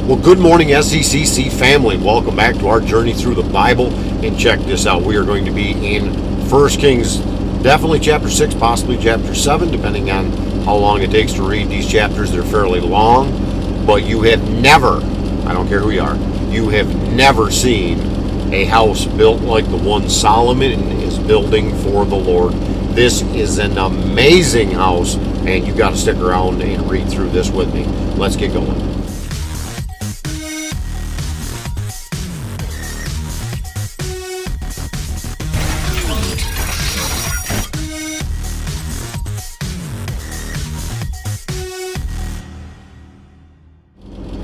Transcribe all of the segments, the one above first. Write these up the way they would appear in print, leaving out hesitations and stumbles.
Well, good morning, SECC family. Welcome back to our journey through the Bible. And check this out. We are going to be in 1 Kings, definitely chapter 6, possibly chapter 7, depending on how long it takes to read these chapters. They're fairly long, but you have never, I don't care who you are, you have never seen a house built like the one Solomon is building for the Lord. This is an amazing house, and you've got to stick around and read through this with me. Let's get going.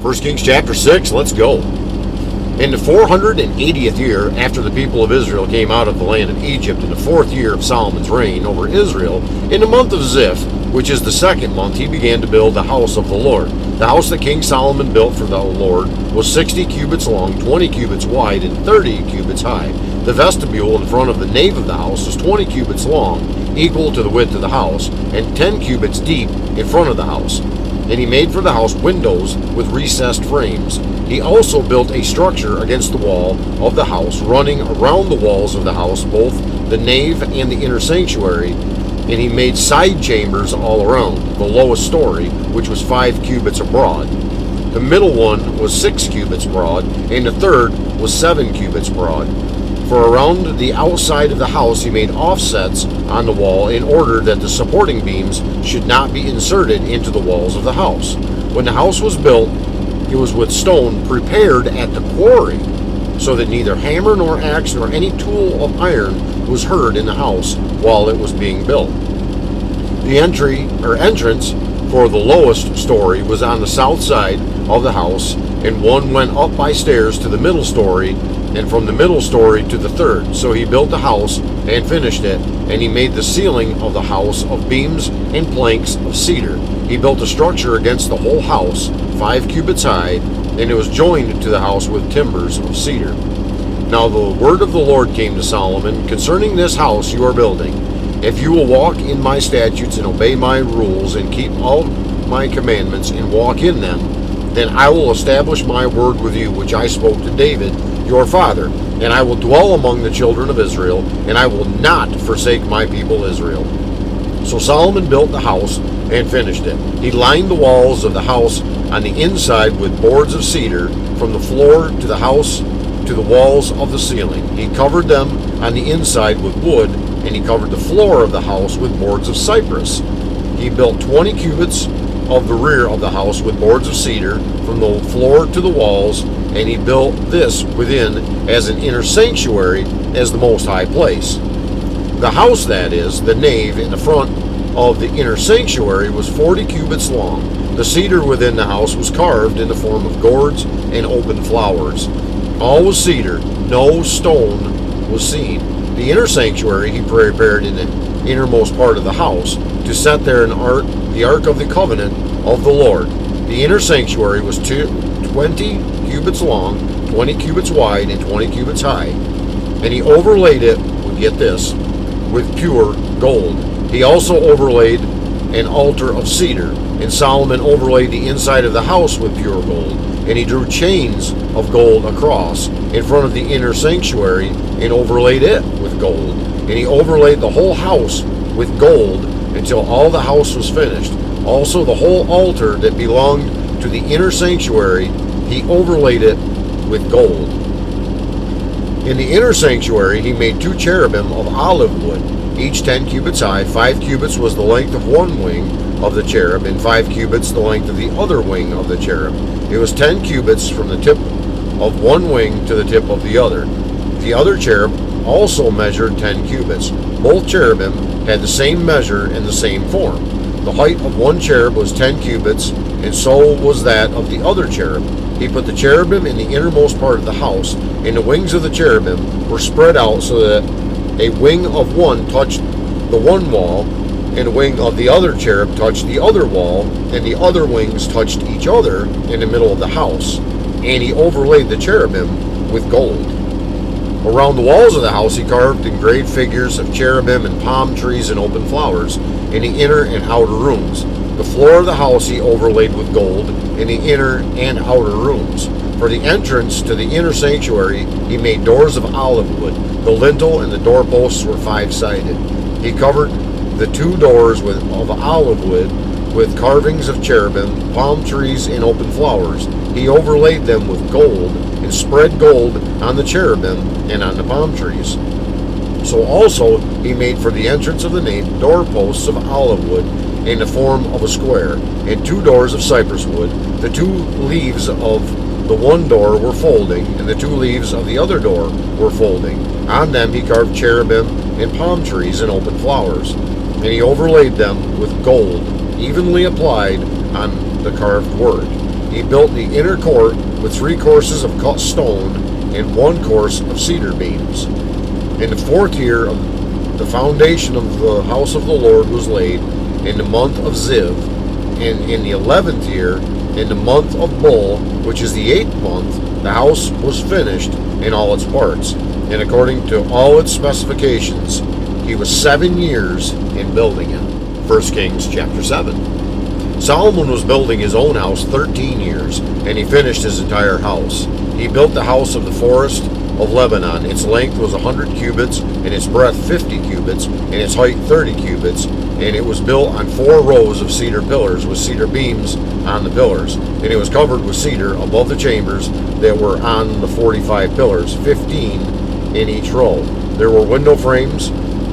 First Kings chapter 6, let's go. In the 480th year after the people of Israel came out of the land of Egypt, in the 4th year of Solomon's reign over Israel, in the month of Ziph, which is the 2nd month, he began to build the house of the Lord. The house that King Solomon built for the Lord was 60 cubits long, 20 cubits wide, and 30 cubits high. The vestibule in front of the nave of the house was 20 cubits long, equal to the width of the house, and 10 cubits deep in front of the house. And he made for the house windows with recessed frames. He also built a structure against the wall of the house, running around the walls of the house, both the nave and the inner sanctuary. And he made side chambers all around. The lowest story, which was 5 cubits broad. The middle one was 6 cubits broad, and the third was 7 cubits broad. For around the outside of the house he made offsets on the wall in order that the supporting beams should not be inserted into the walls of the house. When the house was built, it was with stone prepared at the quarry, so that neither hammer nor axe nor any tool of iron was heard in the house while it was being built. The entrance for the lowest story was on the south side of the house, and one went up by stairs to the middle story, and from the middle story to the third. So he built the house and finished it, and he made the ceiling of the house of beams and planks of cedar. He built a structure against the whole house, 5 cubits high, and it was joined to the house with timbers of cedar. Now the word of the Lord came to Solomon concerning this house you are building. If you will walk in my statutes and obey my rules and keep all my commandments and walk in them, then I will establish my word with you, which I spoke to David, your father, and I will dwell among the children of Israel, and I will not forsake my people Israel. So Solomon built the house and finished it. He lined the walls of the house on the inside with boards of cedar, from the floor to the house to the walls of the ceiling. He covered them on the inside with wood, and he covered the floor of the house with boards of cypress. He built 20 cubits of the rear of the house with boards of cedar from the floor to the walls, and he built this within as an inner sanctuary as the most high place. The house, that is, the nave in the front of the inner sanctuary, was 40 cubits long. The cedar within the house was carved in the form of gourds and open flowers. All was cedar, no stone was seen. The inner sanctuary he prepared in the innermost part of the house to set there the ark of the covenant of the Lord. The inner sanctuary was 20 cubits long, 20 cubits wide, and 20 cubits high. And he overlaid it, get this, with pure gold. He also overlaid an altar of cedar, and Solomon overlaid the inside of the house with pure gold. And he drew chains of gold across in front of the inner sanctuary and overlaid it with gold. And he overlaid the whole house with gold until all the house was finished. Also the whole altar that belonged to the inner sanctuary, he overlaid it with gold. In the inner sanctuary he made 2 cherubim of olive wood, each 10 cubits high. 5 cubits was the length of one wing of the cherub, and 5 cubits the length of the other wing of the cherub. It was 10 cubits from the tip of one wing to the tip of the other. The other cherub also measured 10 cubits. Both cherubim had the same measure and the same form. The height of one cherub was 10 cubits, and so was that of the other cherub. He put the cherubim in the innermost part of the house, and the wings of the cherubim were spread out so that a wing of one touched the one wall, and the wing of the other cherub touched the other wall, and the other wings touched each other in the middle of the house. And he overlaid the cherubim with gold. Around the walls of the house he carved engraved figures of cherubim and palm trees and open flowers in the inner and outer rooms. The floor of the house he overlaid with gold in the inner and outer rooms. For the entrance to the inner sanctuary, he made doors of olive wood. The lintel and the doorposts were 5-sided. He covered the 2 doors of olive wood with carvings of cherubim, palm trees, and open flowers. He overlaid them with gold and spread gold on the cherubim and on the palm trees. So also he made for the entrance of the nave doorposts of olive wood in the form of a square, and 2 doors of cypress wood. The 2 leaves of the one door were folding, and the 2 leaves of the other door were folding. On them he carved cherubim and palm trees and open flowers, and he overlaid them with gold, evenly applied on the carved work. He built the inner court with 3 courses of cut stone and 1 course of cedar beams. In the 4th year, the foundation of the house of the Lord was laid in the month of Ziv, and in the 11th year, in the month of Bul, which is the 8th month, the house was finished in all its parts, and according to all its specifications. He was 7 years in building it. 1 Kings chapter 7. Solomon was building his own house 13 years, and he finished his entire house. He built the house of the forest of Lebanon. Its length was 100 cubits, and its breadth 50 cubits, and its height 30 cubits, and it was built on 4 rows of cedar pillars with cedar beams on the pillars, and it was covered with cedar above the chambers that were on the 45 pillars, 15 in each row. There were window frames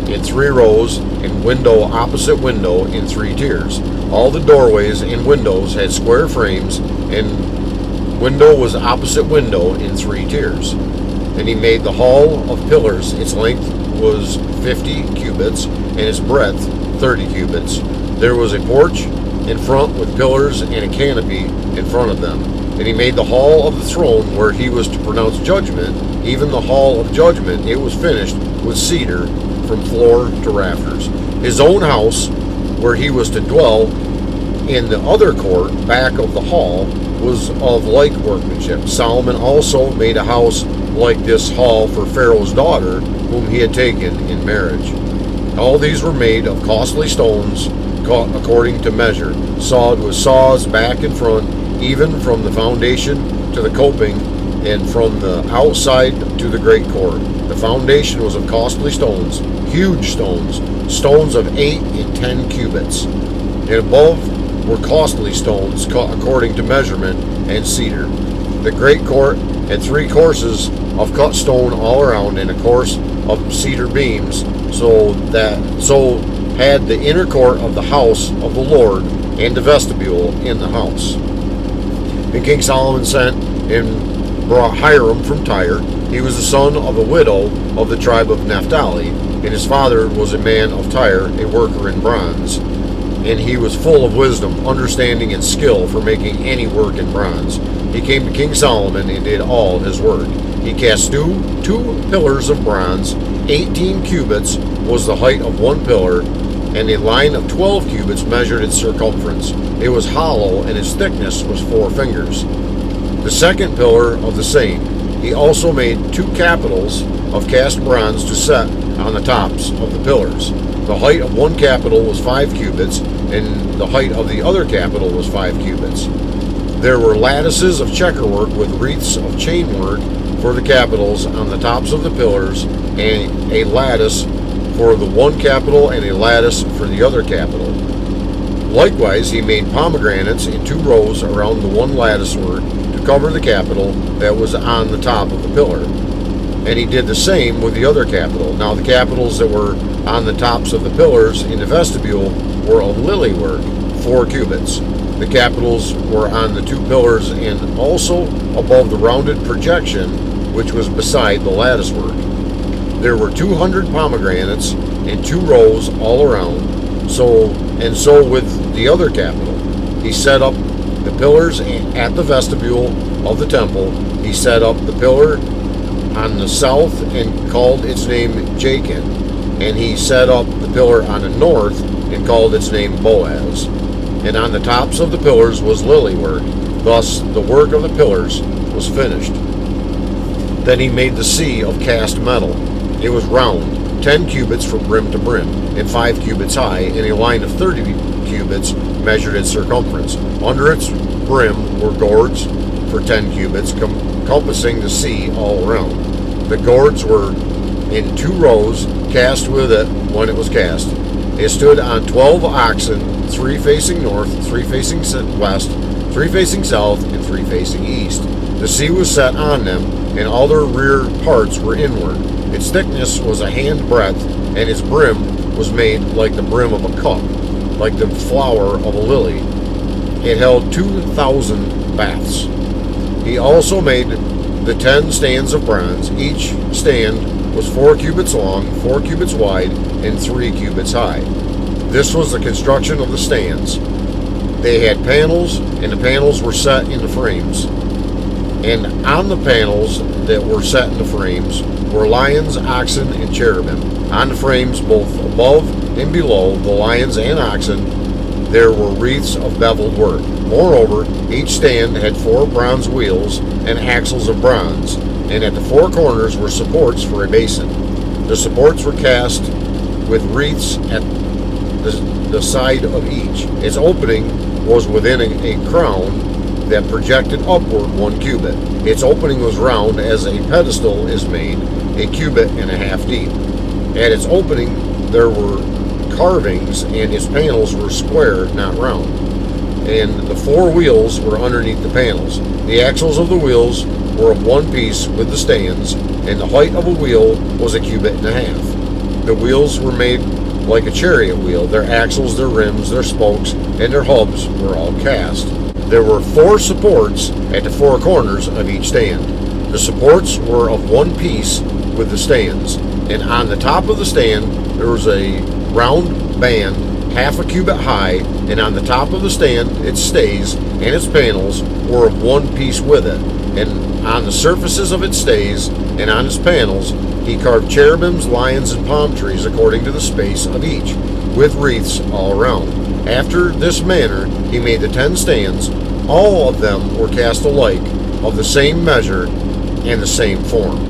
in 3 rows, and window opposite window in 3 tiers. All the doorways and windows had square frames, and window was opposite window in 3 tiers. And he made the hall of pillars. Its length was 50 cubits, and its breadth 30 cubits. There was a porch in front with pillars and a canopy in front of them. And he made the hall of the throne where he was to pronounce judgment, even the hall of judgment. It was finished with cedar from floor to rafters. His own house, where he was to dwell in the other court back of the hall, was of like workmanship. Solomon also made a house like this hall for Pharaoh's daughter, whom he had taken in marriage. All these were made of costly stones, cut according to measure, sawed with saws back and front, even from the foundation to the coping, and from the outside to the great court. The foundation was of costly stones, huge stones, stones of 8 and 10 cubits, and above were costly stones cut according to measurement and cedar. The great court had 3 courses of cut stone all around, and a course of cedar beams, so had the inner court of the house of the Lord and the vestibule in the house. And King Solomon sent and brought Hiram from Tyre. He was the son of a widow of the tribe of Naphtali, and his father was a man of Tyre, a worker in bronze. And he was full of wisdom, understanding, and skill for making any work in bronze. He came to King Solomon and did all his work. He cast 2 pillars of bronze. 18 cubits was the height of one pillar, and a line of 12 cubits measured its circumference. It was hollow, and its thickness was 4 fingers. The second pillar of the same. He also made 2 capitals of cast bronze to set on the tops of the pillars. The height of one capital was 5 cubits, and the height of the other capital was 5 cubits. There were lattices of checkerwork with wreaths of chainwork for the capitals on the tops of the pillars, and a lattice for the one capital and a lattice for the other capital. Likewise, he made pomegranates in 2 rows around the one lattice work to cover the capital that was on the top of the pillar. And he did the same with the other capital. Now the capitals that were on the tops of the pillars in the vestibule were of lily work, 4 cubits. The capitals were on the 2 pillars and also above the rounded projection which was beside the lattice work. There were 200 pomegranates in 2 rows all around, so with the other capital. He set up the pillars at the vestibule of the temple. He set up the pillar on the south and called its name Jachin, and he set up the pillar on the north and called its name Boaz. And on the tops of the pillars was lily work. Thus the work of the pillars was finished. Then he made the sea of cast metal. It was round, 10 cubits from brim to brim, and 5 cubits high, and a line of 30 cubits measured its circumference. Under its brim were gourds for 10 cubits, compassing the sea all around. The gourds were in 2 rows, cast with it when it was cast. It stood on 12 oxen, 3 facing north, 3 facing west, 3 facing south, and 3 facing east. The sea was set on them, and all their rear parts were inward. Its thickness was a hand breadth, and its brim was made like the brim of a cup, like the flower of a lily. It held 2,000 baths. He also made the 10 stands of bronze. Each stand was 4 cubits long, 4 cubits wide, and 3 cubits high. This was the construction of the stands. They had panels, and the panels were set in the frames. And on the panels that were set in the frames were lions, oxen, and cherubim. On the frames, both above and below the lions and oxen, there were wreaths of beveled work. Moreover, each stand had 4 bronze wheels and axles of bronze, and at the 4 corners were supports for a basin. The supports were cast with wreaths at the side of each. Its opening was within a crown that projected upward 1 cubit. Its opening was round as a pedestal is made, a cubit and a half deep. At its opening there were carvings, and its panels were square, not round. And the 4 wheels were underneath the panels. The axles of the wheels were of 1 piece with the stands, and the height of a wheel was a cubit and a half. The wheels were made like a chariot wheel. Their axles, their rims, their spokes, and their hubs were all cast. There were 4 supports at the 4 corners of each stand. The supports were of 1 piece with the stands, and on the top of the stand there was a round band half a cubit high, and on the top of the stand its stays and its panels were of 1 piece with it, and on the surfaces of its stays and on its panels he carved cherubims, lions, and palm trees according to the space of each, with wreaths all around. After this manner he made the 10 stands. All of them were cast alike, of the same measure and the same form.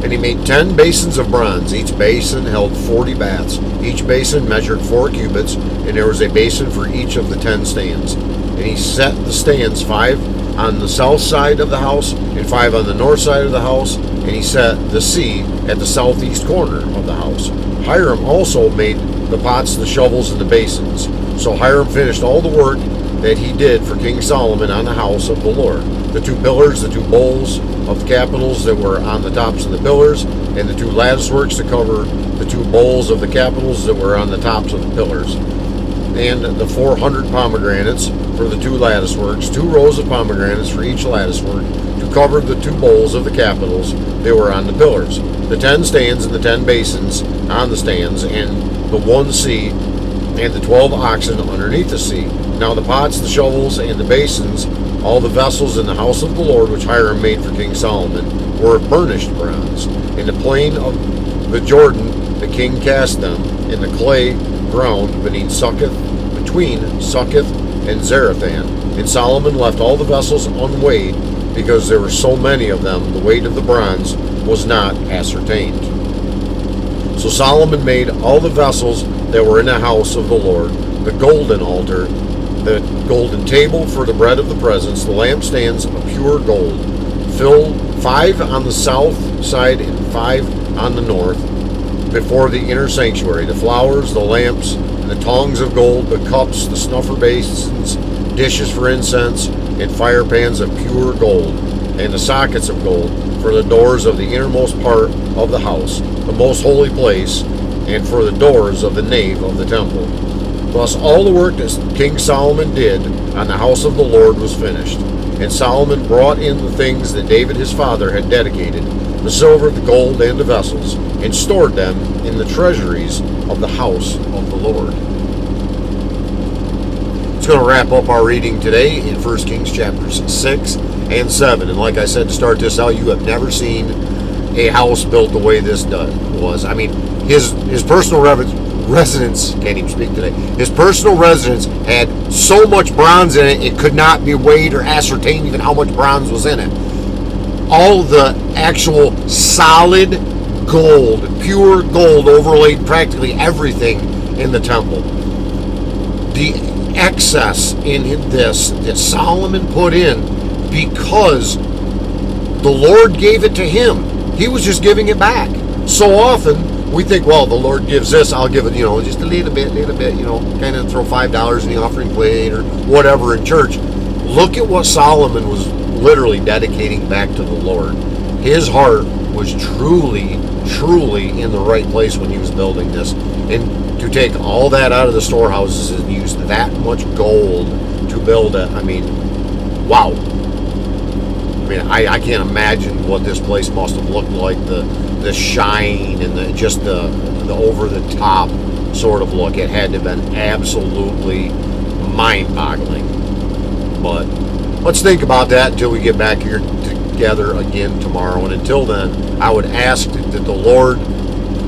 And he made 10 basins of bronze. Each basin held 40 baths. Each basin measured 4 cubits, and there was a basin for each of the 10 stands. And he set the stands 5 on the south side of the house and 5 on the north side of the house, and he set the sea at the southeast corner of the house. Hiram also made the pots, the shovels, and the basins. So Hiram finished all the work that he did for King Solomon on the house of the Lord. The 2 pillars, the 2 bowls of the capitals that were on the tops of the pillars, and the 2 lattice works to cover the 2 bowls of the capitals that were on the tops of the pillars, and the 400 pomegranates for the 2 lattice works, 2 rows of pomegranates for each lattice work to cover the 2 bowls of the capitals that were on the pillars, the 10 stands and the 10 basins on the stands, and the 1 sea and the 12 oxen underneath the sea. Now the pots, the shovels, and the basins, all the vessels in the house of the Lord which Hiram made for King Solomon, were of burnished bronze. In the plain of the Jordan the king cast them in the clay ground between Succoth and Zarethan. And Solomon left all the vessels unweighed, because there were so many of them, the weight of the bronze was not ascertained. So Solomon made all the vessels that were in the house of the Lord, the golden altar, the golden table for the bread of the presence, the lampstands of pure gold, filled 5 on the south side and 5 on the north, before the inner sanctuary, the flowers, the lamps, and the tongs of gold, the cups, the snuffer basins, dishes for incense, and fire pans of pure gold, and the sockets of gold for the doors of the innermost part of the house, the most holy place, and for the doors of the nave of the temple. Thus all the work that King Solomon did on the house of the Lord was finished. And Solomon brought in the things that David his father had dedicated, the silver, the gold, and the vessels, and stored them in the treasuries of the house of the Lord. It's going to wrap up our reading today in 1 Kings chapters 6 and 7. And like I said to start this out, you have never seen a house built the way this was. I mean, his personal residence, can't even speak today, his personal residence had so much bronze in it, it could not be weighed or ascertained even how much bronze was in it. All the actual solid gold, pure gold, overlaid practically everything in the temple. excess in this that Solomon put in because the Lord gave it to him. He was just giving it back. So often we think, well, the Lord gives this, I'll give it, just a little bit, kind of throw $5 in the offering plate or whatever in church. Look at what Solomon was literally dedicating back to the Lord. His heart was truly in the right place when he was building this. And to take all that out of the storehouses and use that much gold to build it, I mean, wow. I mean, I can't imagine what this place must have looked like, the shine and the over-the-top sort of look. It had to have been absolutely mind-boggling. But let's think about that until we get back here together again tomorrow. And until then, I would ask that the Lord,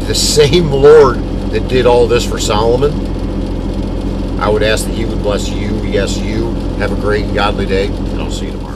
the same Lord that did all this for Solomon, I would ask that he would bless you. Yes, you. Have a great and godly day, and I'll see you tomorrow.